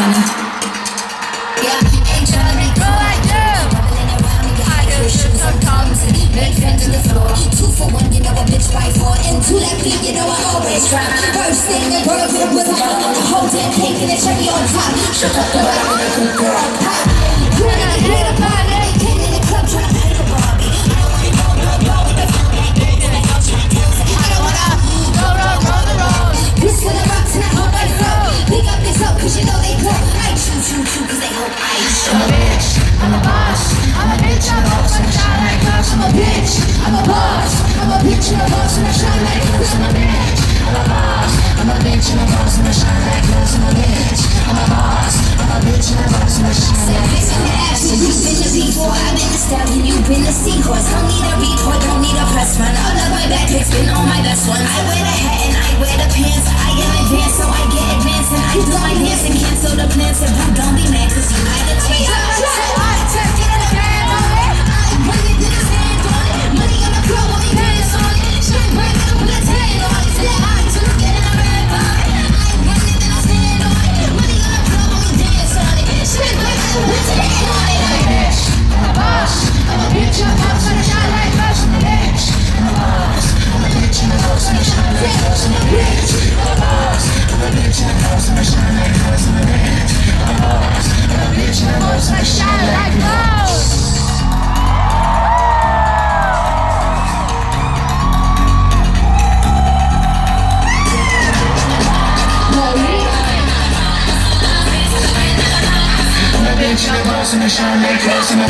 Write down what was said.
funny. Yeah, ain't tryna be cool. I do shit sometimes. Make friends to the floor. 2 for 1, you know a bitch by 4. And 2 left feet, you know I always try. First thing the girl with was a whole damn cake and a cherry on top. Shut up the right with a good girl. Pop. When I hit a party, came in the club tryna pay the Barbie. I don't wanna roll with the phone like that. And I don't try to tell me. I don't wanna roll the road. This for the rocks and I hope I flow. Pick up this up cause you know they glow. I choo cause they hope I show. I'm a bitch, I'm a boss, I'm a bitch, I'm a boss and I shine like glass. I'm a bitch, I'm a boss, I'm a bitch, I'm a boss and I shine like glass. I'm a bitch, I'm a boss, I'm a bitch, I'm a boss and I shine like glass. I'm a bitch, I'm a boss, I'm a bitch, I'm a boss and I shine like glass. Say bitch in the action, you've been the before, I've been the stallion, you've been the seahorse. Don't need a report, don't need a press run. All of my bad pics been on my best ones. I wear the hat and I wear the pants. I am advanced, so I get advanced and I do my dance and cancel the plans. If you don't be mad, cause you had a chance. Shine like glass in my